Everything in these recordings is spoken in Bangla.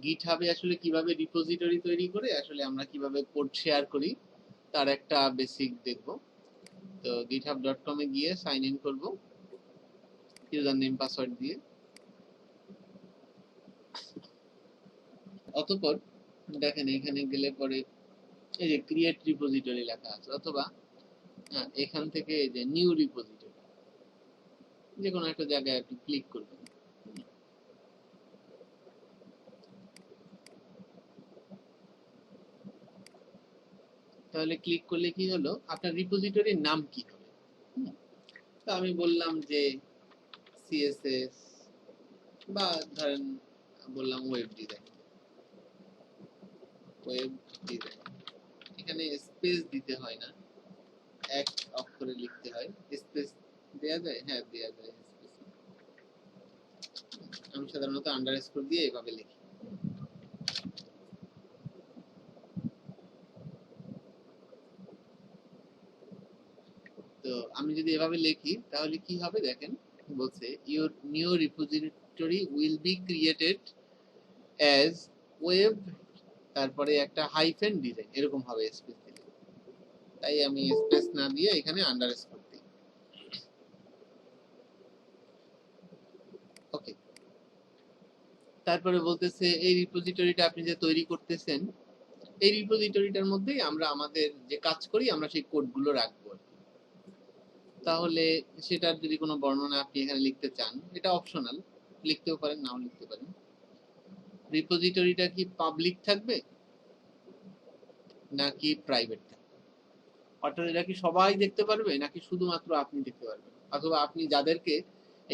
গিটহাবে আসলে কিভাবে রিপোজিটরি তৈরি করে আসলে আমরা কিভাবে কোড শেয়ার করি তার একটা বেসিক দেখব। তো github.com এ গিয়ে সাইন ইন করব ইউজার নেম পাসওয়ার্ড দিয়ে। অতঃপর দেখেন এখানে গেলে পরে এই যে ক্রিয়েট রিপোজিটরি লেখা আছে, অথবা এখান থেকে এই যে নিউ রিপোজিটরি যে কোনো একটা জায়গায় আপনি ক্লিক করবেন। তাহলে ক্লিক করলে কি হলো, আপনার রিপোজিটরির নাম কি হবে। তো আমি বললাম যে সিএসএস বা ধরেন বললাম ওয়েব ডিজাইন। ওয়েব ডিজাইন এখানে স্পেস দিতে হয় না, এক অক্ষরে লিখতে হয়। স্পেস দেয়া যায়? হ্যাঁ দেয়া যায় স্পেস। আমি সাধারণত আন্ডারস্কোর দিয়ে এভাবে লিখি। তো আমি যদি এভাবে লিখি তাহলে কি হবে দেখেন, বলছে your new repository will be created as web, তারপরে একটা হাইফেন ডিজাইন এরকম হবে স্পেস দিলে। তাই আমি স্পেস না দিয়ে এখানে আন্ডারস্কোর দিই। ওকে, তারপরে বলতেছে এই রিপোজিটরিটা আপনি যে তৈরি করতেছেন এই রিপোজিটরিটার মধ্যেই আমরা আমাদের যে কাজ করি আমরা সেই কোডগুলো রাখবো। তাহলে সেটার যদি কোনো বর্ণনা আপনি এখানে লিখতে চান, এটা অপশনাল, লিখতেও পারেন নাও লিখতে পারেন। রিপোজিটরিটা কি পাবলিক থাকবে নাকি প্রাইভেট থাকবে, অর্থাৎ এটা কি সবাই দেখতে পারবে নাকি শুধুমাত্র আপনি দেখতে পারবেন, অথবা আপনি যাদেরকে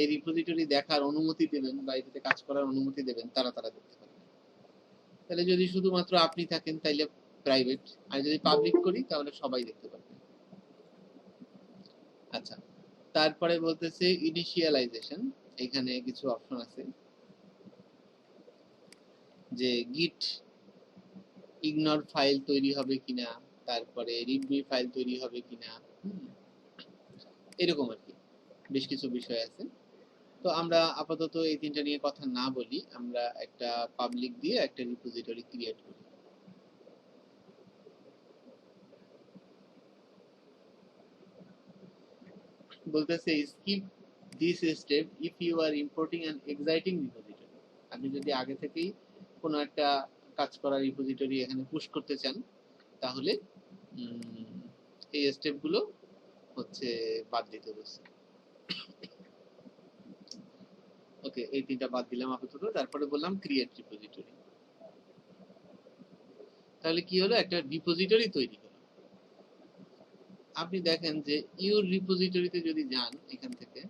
এই রিপোজিটরি দেখার অনুমতি দেবেন বা এটাতে কাজ করার অনুমতি দেবেন তারা দেখতে পারবে। তাহলে যদি শুধুমাত্র আপনি থাকেন তাইলে প্রাইভেট, আর যদি পাবলিক করি তাহলে সবাই দেখতে পারবে। আচ্ছা, তারপরে বলতেছে ইনিশিয়ালাইজেশন, এখানে কিছু অপশন আছে যে গিট ইগনোর ফাইল তৈরি হবে কিনা, তারপরে রিডমি ফাইল তৈরি হবে কিনা, এরকম আর কি বেশ কিছু বিষয় আছে। তো আমরা আপাতত এই তিনটা নিয়ে কথা না বলি, আমরা একটা পাবলিক দিয়ে একটা রিপোজিটরি ক্রিয়েট করি। বলতেছে skip this step if you are importing an exciting repository. আপনি যদি আগে থেকেই কোনো একটা কাজ করা রিপোজিটরি এখানে পুশ করতে চান তাহলে এই স্টেপগুলো হচ্ছে বাদ দিতে বলছে। ওকে, এই তিনটা বাদ দিলাম আপাতত। তারপরে বললাম ক্রিয়েট রিপোজিটরি। তাহলে কি হলো, একটা রিপোজিটরি তৈরি হলো। আপনি দেখেন যে ইউর রিপোজিটরিতে যদি যান এখান থেকে,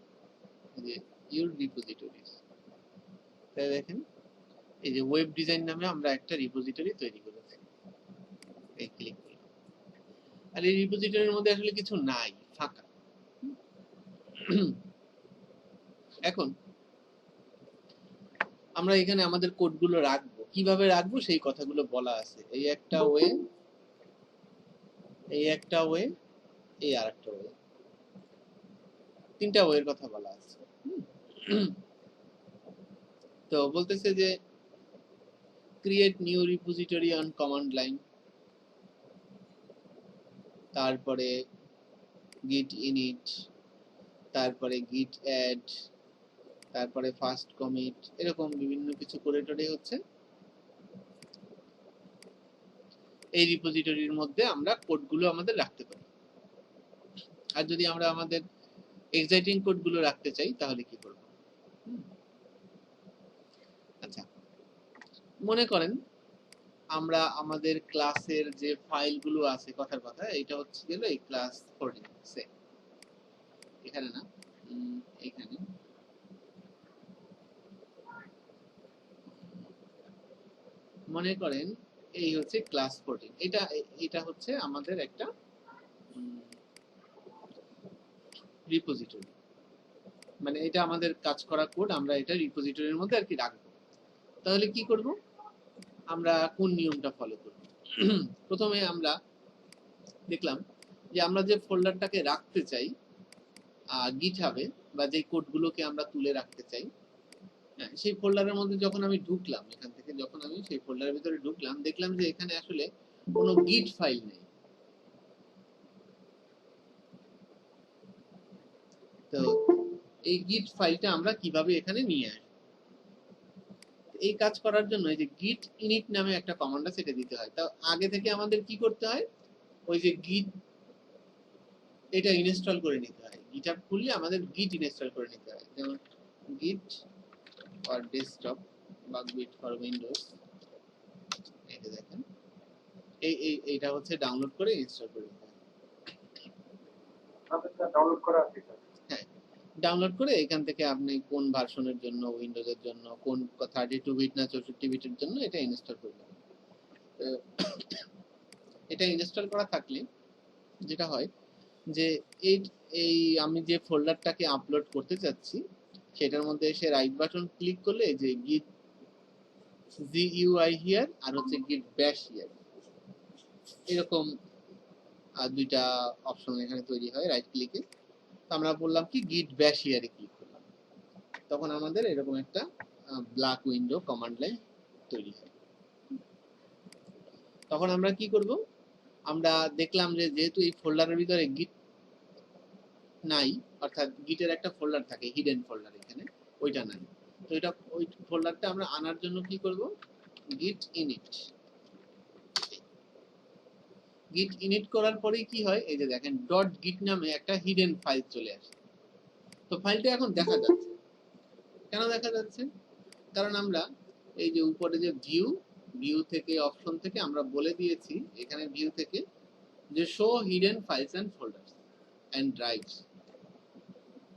যে ইউর রিপোজিটরিজ, তাই দেখেন এই যে ওয়েব ডিজাইন নামে আমরা একটা রিপোজিটরি তৈরি করেছি। এই ক্লিক করলাম, আর এই রিপোজিটরির মধ্যে আসলে কিছু নাই, ফাঁকা। এখন আমরা এখানে আমাদের কোডগুলো রাখবো, কিভাবে রাখবো সেই কথাগুলো বলা আছে। এই একটা ওয়ে, এই একটা ওয়ে, এই আরেকটা ওয়ে, তিনটা ওয়ের কথা বলা আছে। তো বলতেছে যে create new repository on command line, তারপরে git init, তারপরে git add, তারপরে ফার্স্ট কমিট, এরকম বিভিন্ন কিছু করে টোরে হচ্ছে এই রিপোজিটরির মধ্যে আমরা কোডগুলো আমাদের রাখতে পারি। আর যদি আমরা আমাদের এক্সাইটিং কোডগুলো রাখতে চাই তাহলে কি করব? আচ্ছা, মনে করেন আমরা আমাদের ক্লাসের যে ফাইলগুলো আছে, কথার কথা এটা হচ্ছে গেল এই ক্লাস 14 এখানে না, এখানে মনে করেন এই হচ্ছে ক্লাস 14, এটা হচ্ছে আমাদের একটা রিপোজিটরি, মানে এটা আমাদের কাজ করা কোড, আমরা এটা রিপোজিটরির মধ্যে আর কি রাখবো। তাহলে কি করব, আমরা কোন নিয়মটা ফলো করব? প্রথমে আমরা দেখলাম যে আমরা যে ফোল্ডারটাকে রাখতে চাই গিটহাবে, বা যে কোডগুলোকে আমরা তুলে রাখতে চাই হ্যাঁ, সেই ফোল্ডারের মধ্যে যখন আমি ঢুকলাম, এখান থেকে যখন আমি সেই ফোল্ডারের ভিতরে ঢুকলাম, দেখলাম যে এখানে আসলে কোনো গিট ফাইল নেই। তো এই গিট ফাইলটা আমরা কিভাবে এখানে নিয়ে আসবো? এই কাজ করার জন্য এই যে git init নামে একটা কমান্ড আছে, এটা দিতে হয়। তা আগে থেকে আমাদের কি করতে হয়, ওই যে git এটা ইনস্টল করে নিতে হয়। গিটহাব খুললে আমাদের git ইনস্টল করে নিতে হয়। যেমন git ফর ডেস্কটপ বা git ফর উইন্ডোজ, এটা দেখেন এইটা হচ্ছে ডাউনলোড করে ইনস্টল করে নিতে হয়। ডাউনলোড করা আছে। হ্যাঁ, ডাউনলোড করে এখান থেকে আপনি কোন ভার্সনের জন্য, উইন্ডোজের জন্য, কোন 32 বিট না 64 বিটের জন্য এটা ইনস্টল করে নেবেন। এটা ইনস্টল করা থাকলে যেটা হয় যে এই এই আমি যে ফোল্ডারটাকে আপলোড করতে চাচ্ছি সেটার মধ্যে এসে রাইট বাটন ক্লিক করলে যে git GUI হিয়ার আর হচ্ছে git bash হিয়ার, এরকম দুইটা অপশন এখানে তৈরি হয় রাইট ক্লিকে। তো আমরা বললাম কি git bash হিয়ারে ক্লিক করলাম, তখন আমাদের এরকম একটা ব্ল্যাক উইন্ডো কমান্ড লাইন তৈরি হয়। তখন আমরা কি করব, আমরা দেখলাম যে যেহেতু এই ফোল্ডারের ভিতরে git নাই, অর্থাৎ গিটের একটা ফোল্ডার থাকে হিডেন ফোল্ডার, এখানে ওইটা নাই। তো এটা ওই ফোল্ডারটা আমরা আনার জন্য কি করব, git init। git init করার পরেই কি হয়, এই যে দেখেন .git নামে একটা হিডেন ফাইল চলে আসে। তো ফাইলটা এখন দেখা যাচ্ছে। কেন দেখা যাচ্ছে? কারণ আমরা এই যে উপরে যে ভিউ থেকে অপশন থেকে আমরা বলে দিয়েছি এখানে ভিউ থেকে যে show hidden files and folders and drives.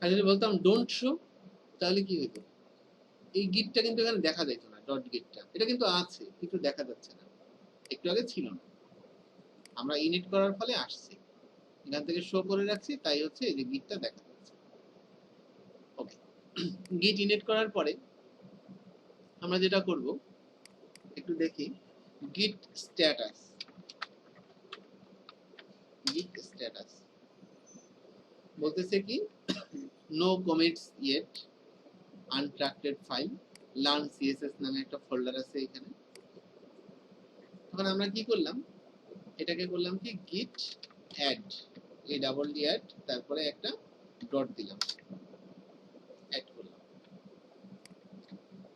আর যদি বলতাম ডোন্ট শো, তাহলে কি হতো, এই গিটটা কিন্তু এখানে দেখা যাইতো না, .gitটা এটা কিন্তু আছে কিন্তু দেখা যাচ্ছে না, একটু আগে ছিল না, আমরা ইনিট করার ফলে আসছে, এখান থেকে শো করে রাখছি, তাই হচ্ছে এই যে গিটটা দেখা যাচ্ছে। ওকে, গিট ইনিট করার পরে আমরা যেটা করব একটু দেখি, git status বলতেছে কি, no commits yet, untracked file, learn CSS নামে একটা ফোল্ডার আছে এখানে। তখন আমরা কি করলাম, এটাকে করলাম কি git add, এই ডাবল ডি অ্যাড, তারপরে একটা ডট দিলাম, অ্যাড করলাম।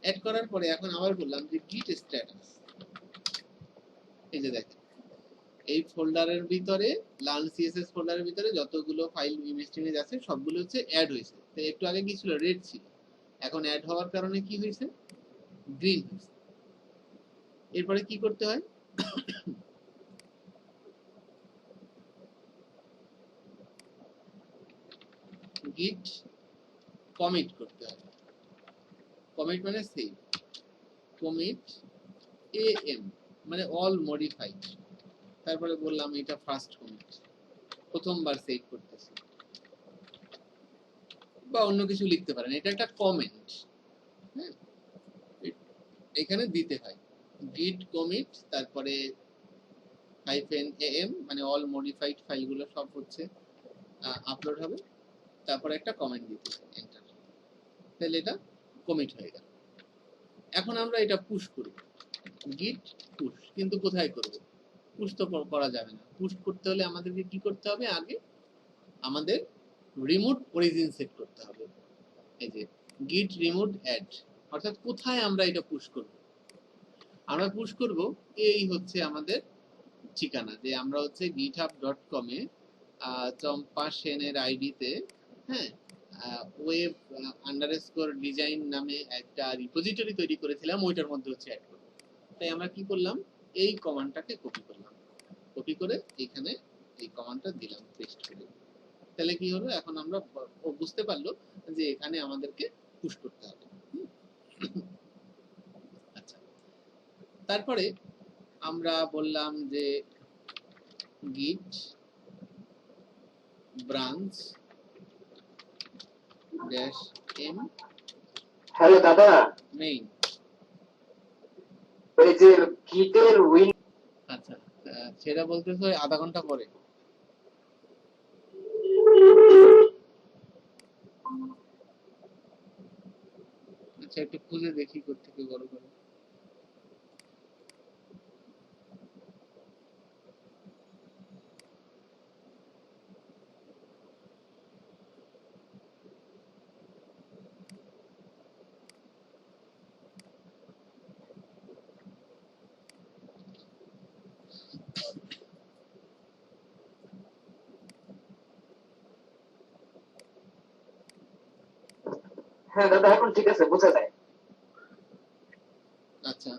অ্যাড করার পরে এখন আবার বললাম যে git status, এই যে দেখেন এই ফোল্ডারের ভিতরে লার্ন সিএসএস ফোল্ডারের ভিতরে যতগুলো ফাইল ইমেজ টিমেজ আছে সবগুলো হচ্ছে অ্যাড হয়েছে। তো একটু আগে কি ছিল, রেড ছিল, এখন অ্যাড হওয়ার কারণে কি হয়েছে, গ্রিন হয়েছে। এরপরে কি করতে হয়, git commit করতে হয়। কমিট মানে সেভ, commit am মানে অল মডিফাইড, তারপরে বললাম এটা ফার্স্ট কমিট, প্রথমবার সেভ করতেছি, বা অন্য কিছু লিখতে পারেন, এটা একটা কমেন্ট। হ্যাঁ, এখানে দিতে হয় git commit, তারপরে -am মানে অল মডিফাইড ফাইলগুলো সব হচ্ছে আপলোড হবে, তারপরে একটা কমেন্ট দিতে হয়, এন্টার, তাহলে এটা কমিট হয়ে গেল। এখন আমরা এটা পুশ করব, git পুশ, কিন্তু কোথায় করব, পুশ তো করা যাবে না। পুশ করতে হলে আমাদেরকে কি করতে হবে, আগে আমাদের রিমোট অরিজিন সেট করতে হবে। এই যে git remote add, অর্থাৎ কোথায় আমরা এটা পুশ করব, আমরা পুশ করব এই হচ্ছে আমাদের ঠিকানা, যে আমরা হচ্ছে github.com এ চম্পা সেনের আইডিতে, হ্যাঁ, ওয়েব আন্ডারস্কোর ডিজাইন নামে একটা রিপোজিটরি তৈরি করেছিলাম, ওইটার মধ্যে হচ্ছে অ্যাড করব। তাই আমরা কি করলাম, এই কমান্ডটাকে কপি করলাম, কপি করে এখানে এই কমান্ডটা দিলাম পেস্ট করে। তাহলে কি হলো, এখন আমরা ও বুঝতে পারলো যে এখানে আমাদেরকে পুশ করতে হবে। আচ্ছা, তারপরে আমরা বললাম যে git branch dash m hello দাদা, main। ওই যে গিটের উইন, আচ্ছা, সেটা বলতেছে আধা ঘন্টা পরে। আচ্ছা একটু খুঁজে দেখি কোত্থেকে বড় করে। হ্যাঁ দাদা, এখন ঠিক আছে, বোঝা যায়। আচ্ছা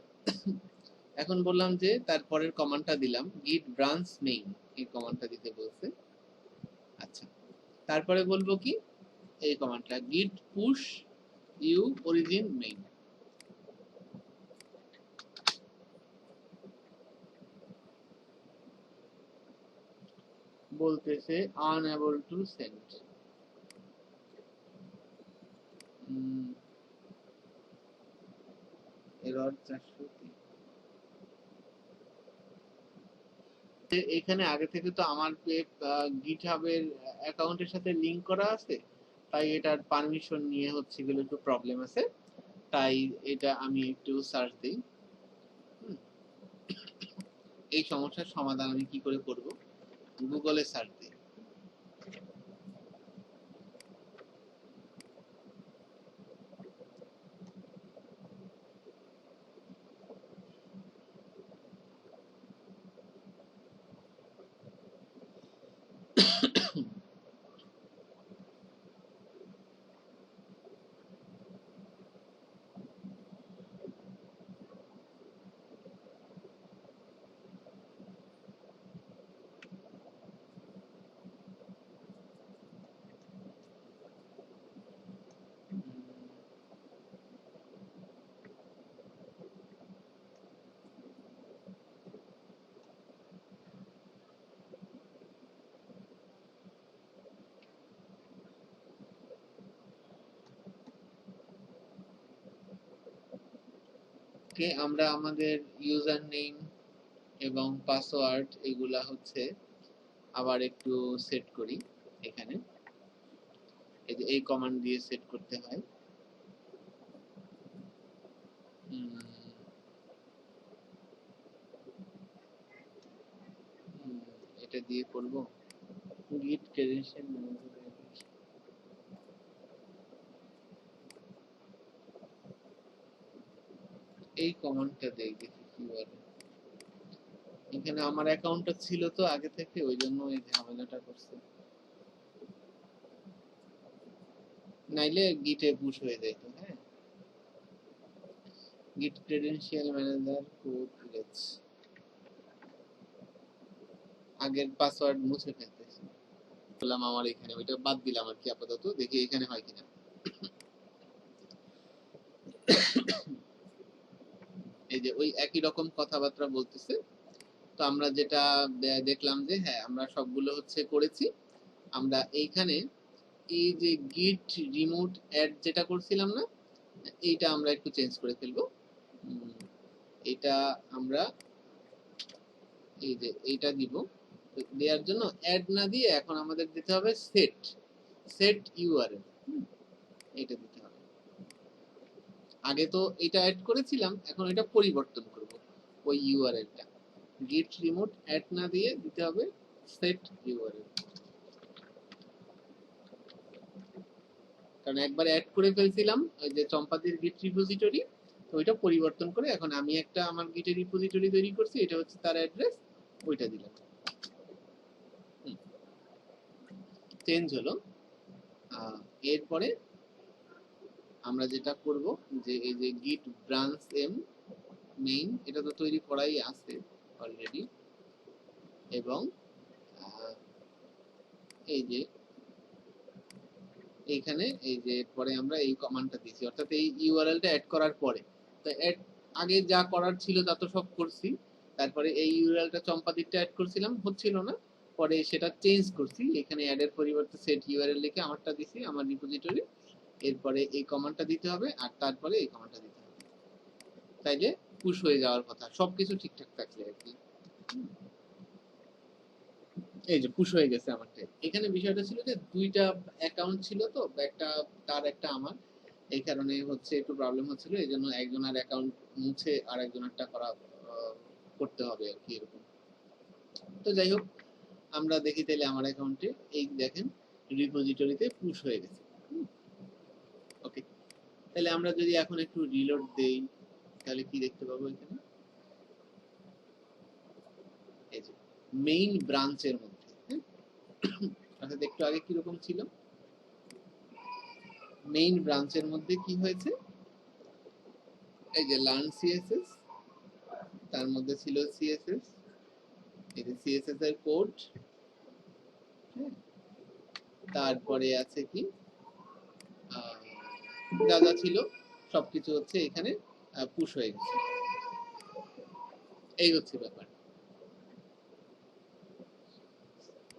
এখন বললাম যে তারপরের কমান্ডটা দিলাম git branch main, এই কমান্ডটা দিতে বলছে। আচ্ছা তারপরে বলবো কি এই কমান্ডটা git push u origin main, বলতেছে unable to send, এরর 403। এখানে আগে থেকে তো আমার গিটহাব এর অ্যাকাউন্টের সাথে লিংক করা আছে, তাই এটার পারমিশন নিয়ে হচ্ছে গেলে একটু প্রবলেম আছে, তাই এটা আমি একটু সার্চ দিই। এই সমস্যার সমাধান আমি কি করে করব, গুগলে সার্চ দিই। কে আমরা আমাদের ইউজার নেম এবং পাসওয়ার্ড এগুলা হচ্ছে আবার একটু সেট করি। এখানে এই যে এই কমান্ড দিয়ে সেট করতে হয়। এটা দিয়ে করব git credential manager, এই কমান্ডটা দেখি কি বলে। এখানে আমার অ্যাকাউন্টটা ছিল তো আগে থেকে, ওই জন্য এই ঝামেলাটা করছে, নাইলে গিটে পুশ হয়ে যেত। হ্যাঁ git credential manager code let's, আগের পাসওয়ার্ড মুছে ফেলতেছি। বললাম আমার এখানে ওইটা বাদ দিলাম আর কি, আপাতত দেখি এখানে হয় কিনা। এই যে ওই একই রকম কথাবার্তা বলতেছে। তো আমরা যেটা দেখলাম যে হ্যাঁ আমরা সবগুলো হচ্ছে করেছি। আমরা এইখানে এই যে গিট রিমোট অ্যাড যেটা করছিলাম না, এইটা আমরা একটু চেঞ্জ করে ফেলবো। এটা আমরা এই যে এইটা দিব, দেওয়ার জন্য অ্যাড না দিয়ে এখন আমাদের দিতে হবে সেট, সেট ইউআরএল, এটা দিতে হবে। আগে তো এটা অ্যাড করেছিলাম, এখন এটা পরিবর্তন করব ওই ইউআরএলটা, গিট রিমোট অ্যাড না দিয়ে দিতে হবে সেট ইউআরএল। কারণ একবার অ্যাড করে ফেলছিলাম ওই যে চম্পাদের গিট রিপোজিটরি, তো ওইটা পরিবর্তন করে এখন আমি একটা আমার গিটের রিপোজিটরি তৈরি করছি, এটা হচ্ছে তার অ্যাড্রেস, ওইটা দিলাম, চেঞ্জ হলো। এরপরে আমরা যেটা করব যে এই যে গিট ব্রাঞ্চ এম মেইন, এটা তো তৈরি করাই আছে অলরেডি, এবং এই যে এইখানে এই যে পরে আমরা এই কমান্ডটা দিয়েছি, অর্থাৎ এই ইউআরএলটা অ্যাড করার পরে, তো অ্যাড আগে যা করার ছিল তা তো সব করছি, তারপরে এই ইউআরএলটা চম্পাদিকটা অ্যাড করছিলাম, হচ্ছিল না, পরে সেটা চেঞ্জ করছি, এখানে অ্যাডের পরিবর্তে সেট ইউআরএল লিখে আমারটা দিছি আমার রিপোজিটরি, এরপরে এই কমান্ডটা দিতে হবে আর তারপরে এই কমান্ডটা দিতে হবে, তাইলে পুশ হয়ে যাওয়ার কথা সবকিছু ঠিকঠাক থাকলে আর কি। এই যে পুশ হয়ে গেছে আমারটা। এখানে বিষয়টা ছিল যে দুইটা অ্যাকাউন্ট ছিল, তো একটা তার একটা আমার, এই কারণে হচ্ছে একটু প্রবলেম হচ্ছিল, এই জন্য একজনের অ্যাকাউন্ট মুছে আর একজনেরটা করতে হবে আর কি এরকম। তো যাই হোক, আমরা দেখি তাহলে আমার অ্যাকাউন্টে এই দেখেন রিপোজিটরিতে পুশ হয়ে গেছে। ওকে, তাহলে আমরা যদি এখন একটু রিলোড দেই তাহলে কি দেখতে পাবো এখানে, এই যে মেইন ব্রাঞ্চের মধ্যে, অর্থাৎ একটু আগে কিরকম ছিল, মেইন ব্রাঞ্চের মধ্যে কি হয়েছে, এই যে লার্ন সিএসএস, তার মধ্যে ছিল সিএসএস, এই যে সিএসএস এর কোড, তারপরে আছে কি যা যা ছিল সবকিছু হচ্ছে এখানে পুশ হয়ে গেছে। এই হচ্ছে ব্যাপার।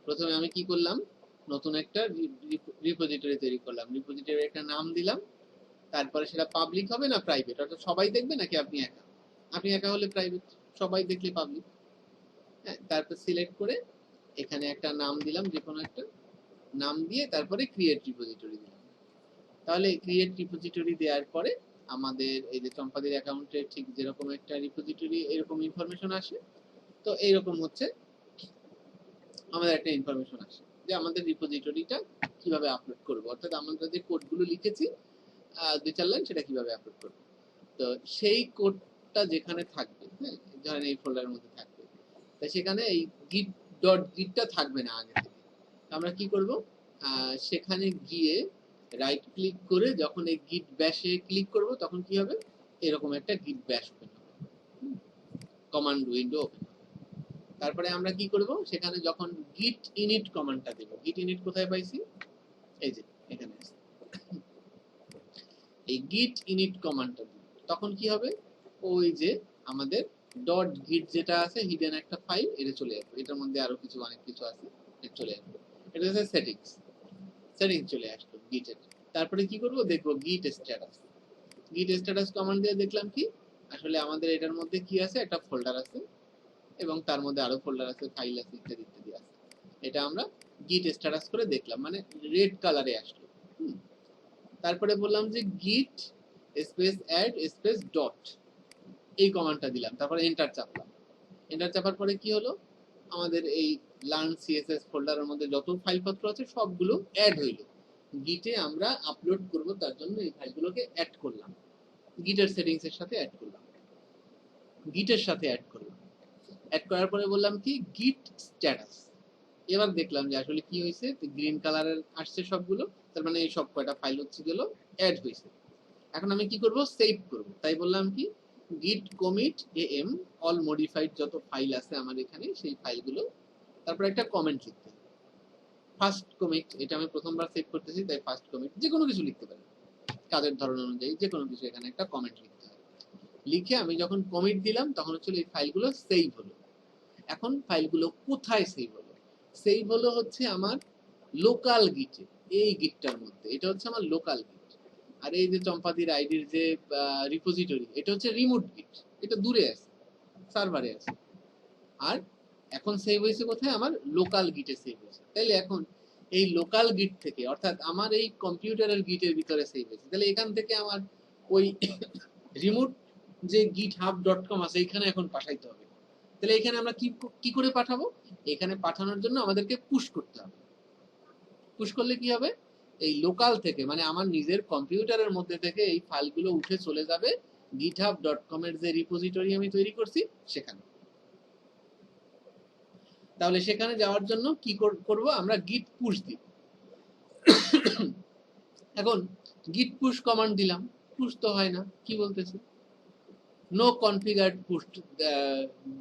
প্রথমে আমি কি করলাম, নতুন একটা রিপোজিটরি তৈরি করলাম, রিপোজিটরি একটা নাম দিলাম, তারপরে সেটা পাবলিক হবে না প্রাইভেট, অর্থাৎ সবাই দেখবে নাকি আপনি একা, আপনি একা হলে প্রাইভেট, সবাই দেখলে পাবলিক। হ্যাঁ, তারপর সিলেক্ট করে এখানে একটা নাম দিলাম, যে কোনো একটা নাম দিয়ে তারপরে ক্রিয়েট রিপোজিটরি দিলাম। তাহলে ক্রিয়েট রিপোজিটরি দেওয়ার পরে আমাদের এই যে চম্পাদির অ্যাকাউন্টে ঠিক যেরকম একটা রিপোজিটরি এরকম ইনফরমেশন আসে, তো এইরকম হচ্ছে আমাদের একটা ইনফরমেশন আসে যে আমাদের রিপোজিটরিটা কিভাবে আপলোড করবো, অর্থাৎ আমরা যে কোডগুলো লিখেছি 2-4 লাইন, সেটা কিভাবে আপলোড করবো। তো সেই কোডটা যেখানে থাকবে, হ্যাঁ, ধরেন এই ফোল্ডারের মধ্যে থাকবে, তাই সেখানে এই git ডট gitটা থাকবে না আগে থেকে। আমরা কি করব, সেখানে গিয়ে রাইট ক্লিক করে যখন এই git bash-এ ক্লিক করব তখন কি হবে, এরকম একটা git bash ওপেন হবে, কমান্ড উইন্ডো ওপেন হবে। তারপরে আমরা কি করব, সেখানে যখন git init কমান্ডটা দেব, git init কোথায় পাইছি, এই যে এখানে আছে, এই git init কমান্ডটা দেব, তখন কি হবে, ওই যে আমাদের ডট গিট যেটা আছে হিডেন একটা ফাইল, এটা চলে আসবে, এটার মধ্যে আরো কিছু অনেক কিছু আছে, এটা চলে আসবে, এটা হচ্ছে সেটিংস, সেটিংস চলে আসলো গিটের। তারপরে কি করব, দেখবো গিট স্ট্যাটাস, গিট স্ট্যাটাস কমান্ড দিয়ে দেখলাম কি আসলে আমাদের এটার মধ্যে কি আছে, একটা ফোল্ডার আছে এবং তার মধ্যে আরো ফোল্ডার আছে, ফাইল আছে, ইত্যাদি ইত্যাদি আছে। এটা আমরা গিট স্ট্যাটাস করে দেখলাম, মানে রেড কালারে আসলো। তারপরে বললাম যে গিট স্পেস অ্যাড স্পেস ডট, এই কমান্ডটা দিলাম, তারপরে এন্টার চাপলাম। এন্টার চাপার পরে কি হলো, আমাদের এই লার্ন সিএসএস ফোল্ডারের মধ্যে যত ফাইলপত্র আছে সবগুলো অ্যাড হইলো। গিটে আমরা আপলোড করব, তার জন্য এই ফাইলগুলোকে অ্যাড করলাম, গিটের সেটিংস এর সাথে অ্যাড করলাম, গিটের সাথে অ্যাড করলাম। অ্যাড করার পরে বললাম কি গিট স্ট্যাটাস। এবার দেখলাম যে আসলে কি হয়েছে, গ্রিন কালারের আসছে সবগুলো, তার মানে এই সব কয়টা ফাইল হচ্ছে গেল অ্যাড হয়েছে। এখন আমি কি করব, সেভ করব, তাই বললাম কি git commit am all modified যত ফাইল আছে আমার এখানে সেই ফাইলগুলো, তারপর একটা কমেন্ট লিখতে হবে, ফার্স্ট কমিট, এটা আমি প্রথমবার সেভ করতেছি তাই ফার্স্ট কমিট, যে কোনো কিছু লিখতে পারেন কাজের ধরন অনুযায়ী, যে কোনো কিছু, এখানে একটা কমেন্ট লিখতে হবে। লিখে আমি যখন কমিট দিলাম তখন হচ্ছে এই ফাইলগুলো সেভ হলো। এখন ফাইলগুলো কোথায় সেভ হলো, সেভ হলো হচ্ছে আমার লোকাল গিটে, এই গিটটার মধ্যে, এটা হচ্ছে আমার লোকাল গিট। আর এই যে চম্পাদির আইডির যে রিপোজিটরি, এটা হচ্ছে রিমোট গিট, এটা দূরে আছে, সার্ভারে আছে। আর এখন সেভ হয়েছে কোথায়, আমার লোকাল গিটে সেভ হয়েছে। তাইলে এখন এই লোকাল গিট থেকে, অর্থাৎ আমার এই কম্পিউটারের গিটের ভিতরে সেভ হয়েছে, তাহলে এখান থেকে আমার ওই রিমোট যে github.com আছে এখানে এখন পাঠাইতে হবে। তাহলে এখানে আমরা কি করে পাঠাবো, এখানে পাঠানোর জন্য আমাদেরকে পুশ করতে হবে। পুশ করলে কি হবে, এই লোকাল থেকে মানে আমার নিজের কম্পিউটারের মধ্যে থেকে এই ফাইলগুলো উঠে চলে যাবে github.com এর যে রিপোজিটরি আমি তৈরি করছি সেখানে। তাহলে সেখানে যাওয়ার জন্য কি করব, আমরা git push দিব। এখন git push কমান্ড দিলাম, পুশ তো হয় না, কি বলতেছে নো কনফিগারড পুশ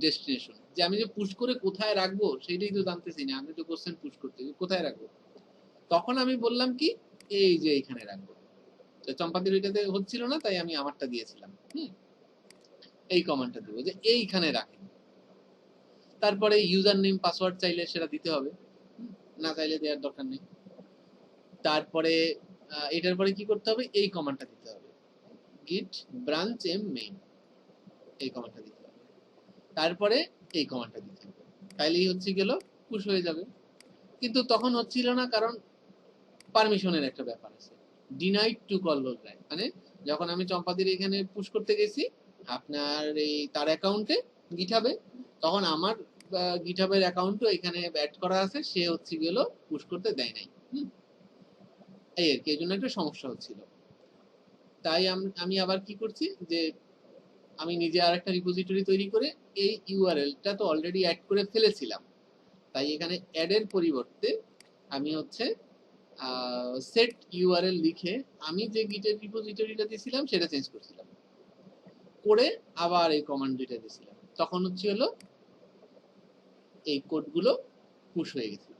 ডেস্টিনেশন, যে আমি যে পুশ করে কোথায় রাখবো সেটাই তো জানতেছি না, আমি তো কোশ্চেন পুশ করতে কোথায় রাখবো। তখন আমি বললাম কি এই যে এখানে রাখবো, চম্পাদির ওইটাতে হচ্ছিল না তাই আমি আমারটা দিয়েছিলাম, এই কমান্ডটা দেবো যে এইখানে রাখেন। তারপরে ইউজার নেম পাসওয়ার্ড চাইলে সেটা দিতে হবে, না চাইলে দেওয়ার দরকার নেই। তারপরে এটার পরে কি করতে হবে, এই কমান্ডটা দিতে হবে git branch m main, এই কমান্ডটা দিতে হবে, তারপরে এই কমান্ডটা দিতে হবে, তাইলেই হচ্ছে গেল পুশ হয়ে যাবে। কিন্তু তখন হচ্ছিল না কারণ পারমিশনের একটা ব্যাপার আছে, ডিনাইড টু কল রাইট, মানে যখন আমি চম্পাদির এখানে পুশ করতে গেছি আপনার এই তার অ্যাকাউন্টে গিটহাবে, তখন আমার গিটহাবের অ্যাকাউন্টও এখানে অ্যাড করা আছে, সে হচ্ছে গেল পুশ করতে দেয় নাই। এই আর কি, এই জন্য একটা সমস্যা হচ্ছিল। তাই আমি আবার কি করছি যে আমি নিজে আর একটা রিপোজিটরি তৈরি করে এই ইউআরএলটা তো অলরেডি অ্যাড করে ফেলেছিলাম, তাই এখানে অ্যাডের পরিবর্তে আমি হচ্ছে সেট ইউআরএল লিখে আমি যে গিটের রিপোজিটরিটা দিয়েছিলাম সেটা চেঞ্জ করছিলাম, করে আবার এই কমান্ড দুইটা দিয়েছিলাম, তখন হচ্ছে হলো এই কোডগুলো পুশ হয়ে গেছিল।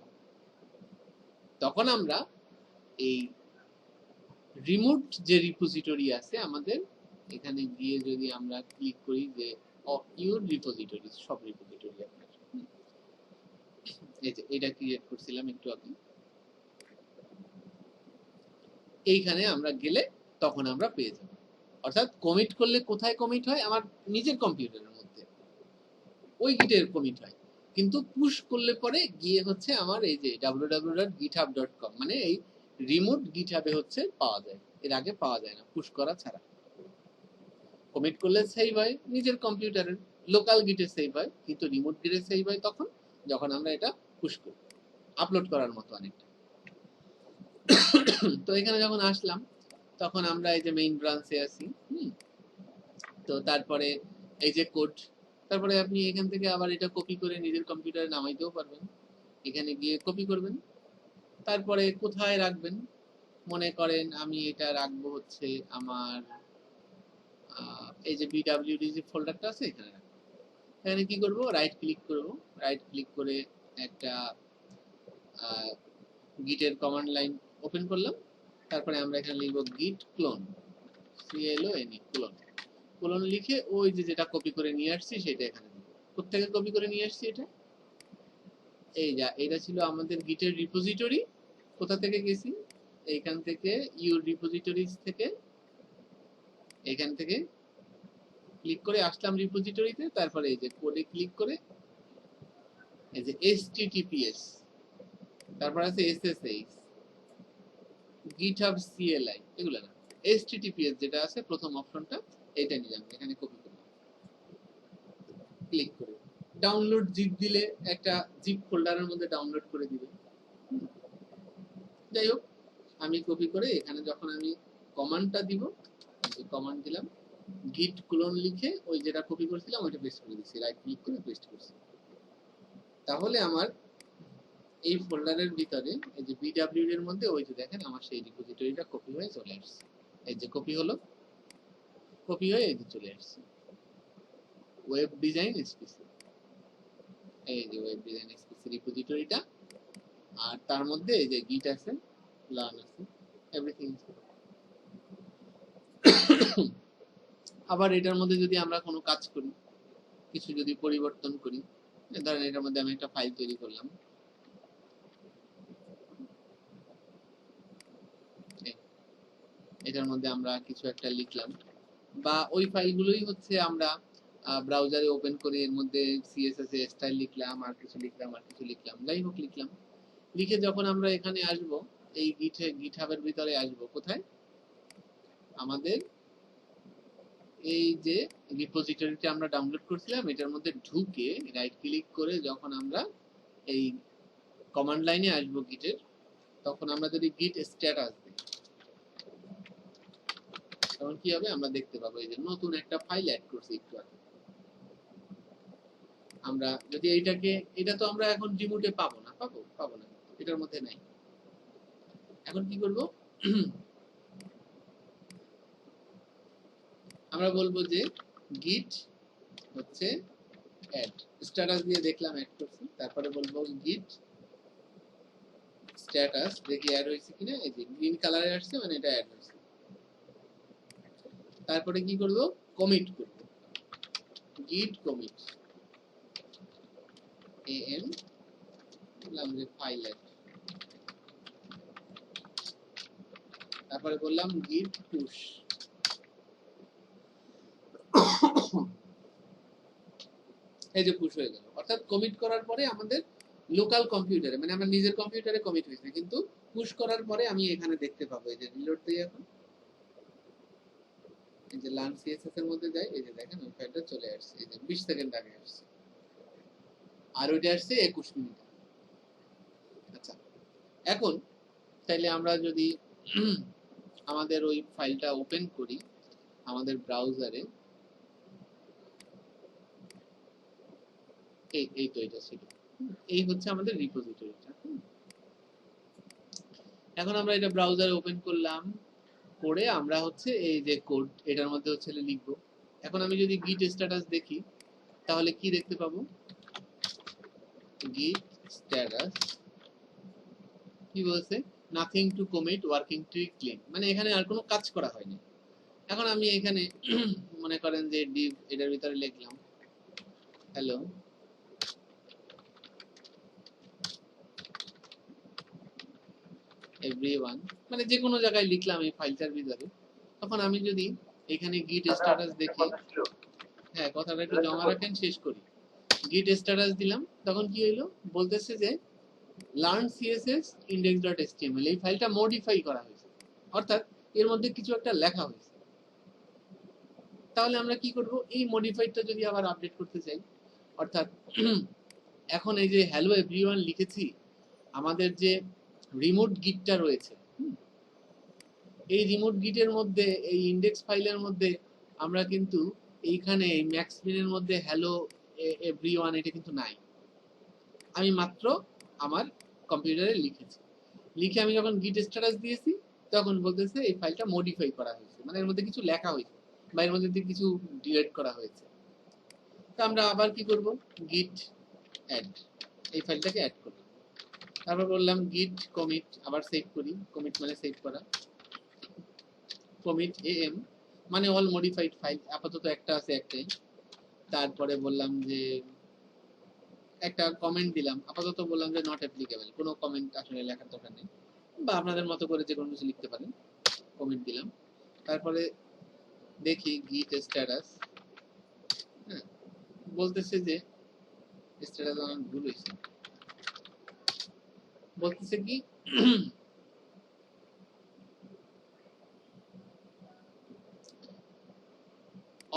তখন আমরা এই রিমোট যে রিপোজিটরি আছে আমাদের, এখানে গিয়ে যদি আমরা ক্লিক করি যে ইউর রিপোজিটরি, সব রিপোজিটরি আপনার, এই যে এটা ক্রিয়েট করছিলাম একটু আগে, এইখানে আমরা গেলে তখন আমরা পেয়ে যাব। অর্থাৎ কমিট করলে কোথায় কমিট হয়? আমার নিজের কম্পিউটারের মধ্যে ওই গিটের কমিট হয়, কিন্তু পুশ করলে পরে গিয়ে হচ্ছে আমার এই যে www.github.com, মানে এই রিমোট গিটহাবে হচ্ছে পাওয়া যায়, এর আগে পাওয়া যায় না পুশ করা ছাড়া। কমিট করলে সেভ হয় নিজের কম্পিউটারের লোকাল গিটে সেভ হয়, কিন্তু রিমোট গিটে সেভ হয় তখন যখন আমরা এটা পুশ করি, আপলোড করার মতো অনেকটা। তো এখানে যখন আসলাম তখন আমরা এই যে মেইন ব্রাঞ্চে আছি, তো তারপরে এই যে কোড, তারপরে আপনি এখান থেকে আবার এটা কপি করে নিজের কম্পিউটারে নামাইতেও পারবেন, এখানে গিয়ে কপি করবেন, তারপরে কোথায় রাখবেন, মনে করেন আমি এটা রাখবো হচ্ছে আমার এই যে বিডব্লিউডি যে ফোল্ডারটা আছে এখানে রাখবো। এখানে কি করব, রাইট ক্লিক করব, রাইট ক্লিক করে একটা গিটের কমান্ড লাইন ওপেন করলাম, তারপরে আমরা এখানে লিখব গিট ক্লোন, CLONE ক্লোন, ক্লোন লিখে ওই যে যেটা কপি করে নিয়ে আসছি সেটা এখানে দিব। কোত্থেকে কপি করে নিয়ে আসছি এটা? এই যা, এটা ছিল আমাদের গিটের রিপোজিটরি। কোথা থেকে গেছি? এইখান থেকে ইউর রিপোজিটরিজ থেকে, এইখান থেকে ক্লিক করে আসলাম রিপোজিটরিতে, তারপরে এই যে কোডে ক্লিক করে এই যে https, তারপর আছে ssh, github CLI, এগুলো না, https যেটা আছে প্রথম অপশনটা, এটা নিলাম, এখানে কপি করলাম, ক্লিক করে ডাউনলোড জিপ দিলে একটা জিপ ফোল্ডারের মধ্যে ডাউনলোড করে দিবে। যাই হোক, আমি কপি করে এখানে যখন আমি কমান্ডটা দিব, কমান্ড দিলাম, গিট ক্লোন লিখে ওই যেটা কপি করছিলাম ওইটা পেস্ট করে দিচ্ছি, রাইট ক্লিক করে পেস্ট করছি। তাহলে আমার এই ফোল্ডারের ভিতরে এই যে বিডব্লিউ এর মধ্যে ওই যে দেখেন আমার সেই রিপোজিটরিটা কপি হয়ে চলে আসছে, এই যে কপি হলো, কপি হয়ে এই যে চলে আসছে ওয়েব ডিজাইন এসপিসি, এই যে ওয়েব ডিজাইন এসপিসি রিপোজিটরিটা, আর তার মধ্যে এই যে গিট আছে, লার্ন আছে, এভরিথিং। আবার এটার মধ্যে যদি আমরা কোনো কাজ করি, কিছু যদি পরিবর্তন করি, ধরেন এটার মধ্যে আমি একটা ফাইল তৈরি করলাম, এটার মধ্যে আমরা কিছু একটা লিখলাম, বা ওই ফাইলগুলোই হচ্ছে আমরা ব্রাউজারে ওপেন করে এর মধ্যে সিএসএস এর স্টাইল লিখলাম, আর কিছু লিখলাম, আর কিছু লিখলাম, যাই হোক লিখলাম, লিখে যখন আমরা এখানে আসব, এই গিটহাবের ভিতরে আসব, কোথায়? আমাদের এই যে রিপোজিটরিটা আমরা ডাউনলোড করছিলাম এটার মধ্যে ঢুকে রাইট ক্লিক করে যখন আমরা এই কমান্ড লাইনে আসবো গিটের, তখন আমরা যদি গিট স্ট্যাটাস দিই তখন কি হবে? আমরা দেখতে পাবো এই যে নতুন একটা ফাইল অ্যাড করছি একটু আগে। আমরা যদি এইটাকে, এটা তো আমরা এখন রিমোটে পাবো না, পাবো না, এটার মধ্যে নাই। এখন কি করব? আমরা বলবো যে গিট হচ্ছে অ্যাড স্ট্যাটাস দিয়ে দেখলাম অ্যাড করছি, তারপরে বলবো গিট স্ট্যাটাস, দেখি অ্যাড হয়েছে কিনা, এই যে গ্রিন কালারে আসছে মানে এটা অ্যাড হয়েছে। তারপরে কি করব? কমিট করব, গিট কমিট am বললাম যে ফাইল অ্যাড, তারপরে বললাম গিট পুশ, এই যে পুশ হয়ে গেল। অর্থাৎ কমিট করার পরে আমাদের লোকাল কম্পিউটারে, মানে আমার নিজের কম্পিউটারে কমিট হয়েছে, কিন্তু পুশ করার পরে আমি এখানে দেখতে পাবো। এই যে রিলোড দিই এখন, এই যে লার্ন সিএসএস এর মধ্যে যাই, এই যে দেখেন ওই ফাইলটা চলে আসছে, এই যে 20 সেকেন্ড আগে আসছে, আর ওইটা আসছে 21 মিনিট। আচ্ছা, এখন তাইলে আমরা যদি আমাদের ওই ফাইলটা ওপেন করি আমাদের ব্রাউজারে, এই তো এটা ছিল, এই হচ্ছে আমাদের রিপোজিটরিটা। এখন আমরা এটা ব্রাউজারে ওপেন করলাম, করে আমরা হচ্ছে এই যে কোড এটার মধ্যে হচ্ছে লিখবো। এখন আমি যদি গিট স্ট্যাটাস দেখি তাহলে কি দেখতে পাবো, গিট স্ট্যাটাস কি বলছে, nothing to commit, working to clean, মানে এখানে আর কোনো কাজ করা হয়নি। এখন আমি এখানে মনে করেন যে ডিভ এটার ভিতরে লিখলাম হ্যালো এভরিওয়ান, মানে যে কোনো জায়গায় লিখলাম এই ফাইলটার ভিতরে। তখন আমি যদি এখানে গিট স্ট্যাটাস দেখি, হ্যাঁ কথাটা একটু জমা রাখেন, শেষ করি। গিট স্ট্যাটাস দিলাম, তখন কি হইলো, বলতেছে যে লার্ন সিএসএস index.html, এই ফাইলটা মডিফাই করা হয়েছে, অর্থাৎ এর মধ্যে কিছু একটা লেখা হয়েছে। তাহলে আমরা কি করব, এই মডিফাইডটা যদি আবার আপডেট করতে চাই, অর্থাৎ এখন এই যে হ্যালো এভরিওয়ান লিখেছি, আমাদের যে রিমোট গিটটা রয়েছে, এই রিমোট গিটের মধ্যে এই ইন্ডেক্স ফাইলের মধ্যে আমরা কিন্তু এইখানে ম্যাক্সমিনের মধ্যে হ্যালো এভরিওয়ান এটা কিন্তু নাই, আমি মাত্র আমার কম্পিউটারে লিখেছি। লিখে আমি যখন গিট স্ট্যাটাস দিয়েছি তখন বলতেছে এই ফাইলটা মডিফাই করা হয়েছে, মানে এর মধ্যে কিছু লেখা হয়েছে বা এর মধ্যে কিছু ডিলিট করা হয়েছে। তো আমরা আবার কি করব, গিট অ্যাড, এই ফাইলটাকে অ্যাড করলাম, তারপর বললাম গিট কমিট, আবার সেভ করি, কমিট মানে সেভ করা, কমিট এএম মানে অল মডিফাইড ফাইল, আপাতত একটা আছে একটাই। তারপরে বললাম যে একটা কমেন্ট দিলাম, আপাতত বললাম যে নট অ্যাপ্লিকেবল, কোনো কমেন্ট আসলে লেখার দরকার নেই, বা আপনাদের মতো করে যে কোনো কিছু লিখতে পারেন, কমেন্ট দিলাম। তারপরে দেখি গিট স্ট্যাটাস, হ্যাঁ বলতেছে যে স্ট্যাটাস আমার ভুল হয়েছে, বলতেছে কি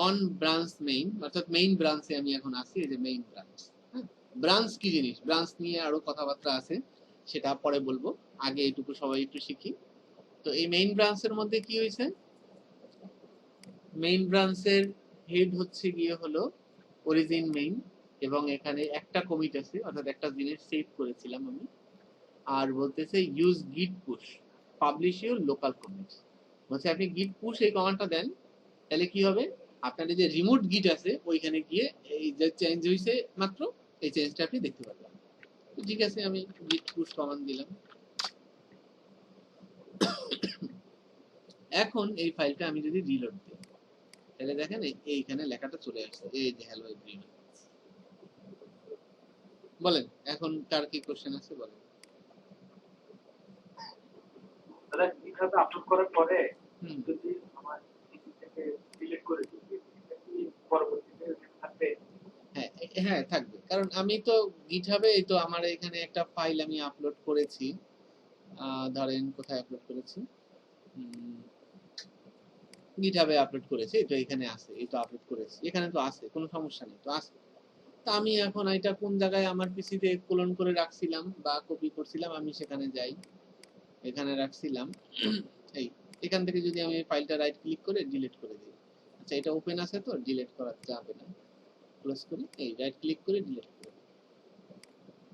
অন ব্রাঞ্চ মেইন, অর্থাৎ মেইন ব্রাঞ্চে আমি এখন আছি, এই যে মেইন ব্রাঞ্চ। ব্রাঞ্চ কি জিনিস, ব্রাঞ্চ নিয়ে আরো কথাবার্তা আছে, সেটা পরে বলবো, আগে এইটুকু সবাই একটু শিখি। তো এই মেইন ব্রাঞ্চের মধ্যে কি হয়েছে, মেইন ব্রাঞ্চের হেড হচ্ছে গিয়ে হলো অরিজিন মেইন, এবং এখানে একটা কমিট আছে, অর্থাৎ একটা জিনিস সেভ করেছিলাম আমি। আর বলতেছে ইউজ গিট push publish your local commits, বলছে আপনি গিট পুশ এই কমান্ডটা দেন, তাহলে কি হবে, আপনার যে রিমোট গিট আছে ওইখানে গিয়ে এই যে চেঞ্জ হয়েছে মাত্র, এই চেঞ্জটা আপনি দেখতে পারবেন। ঠিক আছে, আমি গিট পুশ কমান্ড দিলাম। এখন এই ফাইলটা আমি যদি রিলোড দিই, তাহলে দেখেন এইখানে লেখাটা চলে আসছে, এই যে হ্যালো এভরিওয়ান। বলেন এখন কার কি কোশ্চেন আছে বলেন। দাদা কিভাবে আপলোড করার পরে হুম, যদি আমার থেকে ডিলিট করে দিই, এটা কি পরবর্তীতে থাকবে? হ্যাঁ হ্যাঁ থাকবে, কারণ আমি তো গিটহাবে এই তো আমার এখানে একটা ফাইল আমি আপলোড করেছি, ধরেন কোথায় আপলোড করেছি, গিটহাবে আপলোড করেছি, এই তো এখানে আছে, এই তো আপলোড করেছি, এখানে তো আছে, কোনো সমস্যা নেই, তো আছে। তা আমি এখন এটা কোন জায়গায় আমার পিসিতে কোলন করে রাখছিলাম বা কপি করছিলাম, আমি সেখানে যাই, এখানে রাখছিলাম, এই এখান থেকে যদি আমি ফাইলটা রাইট ক্লিক করে ডিলিট করে দিই, আচ্ছা এটা ওপেন আছে তো ডিলিট করা যাবে না, ক্লোজ করি, এই রাইট ক্লিক করে ডিলিট করে,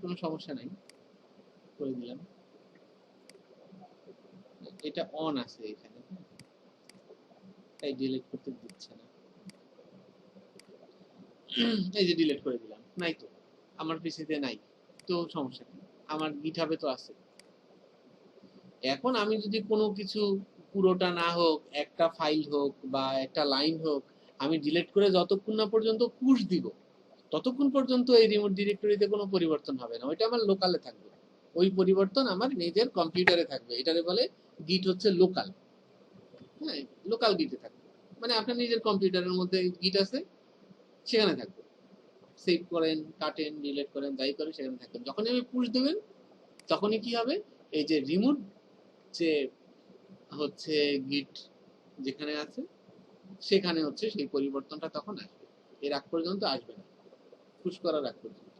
কোনো সমস্যা নাই, করে দিলাম। এটা অন আছে এখানে, তাই ডিলিট করতে দিচ্ছে না, এই যে ডিলিট করে দিলাম, নাই তো, আমার পিসিতে নাই, তো সমস্যা নেই, আমার গিটহাবে তো আছে। এখন আমি যদি কোনো কিছু পুরোটা না হোক, একটা ফাইল হোক বা একটা লাইন হোক, আমি ডিলিট করে যতক্ষণ না পর্যন্ত পুশ দিব ততক্ষণ পর্যন্ত এই রিমোট ডিরেক্টরিতে কোনো পরিবর্তন হবে না, ওইটা আমার লোকালে থাকবে, ওই পরিবর্তন আমার নিজের কম্পিউটারে থাকবে, এটারে বলে গিট হচ্ছে লোকাল। হ্যাঁ, লোকাল গিটে থাকবে, মানে আপনার নিজের কম্পিউটারের মধ্যে গিট আছে, সেখানে থাকবে। সেভ করেন, কাটেন, ডিলিট করেন, যাই করেন সেখানে থাকবেন। যখনই আমি পুশ দেবেন তখনই কি হবে, এই যে রিমুভ যে হচ্ছে গিট যেখানে আছে সেখানে হচ্ছে সেই পরিবর্তনটা তখন আসবে, এর আগ পর্যন্ত আসবে না, পুশ করার আগ পর্যন্ত।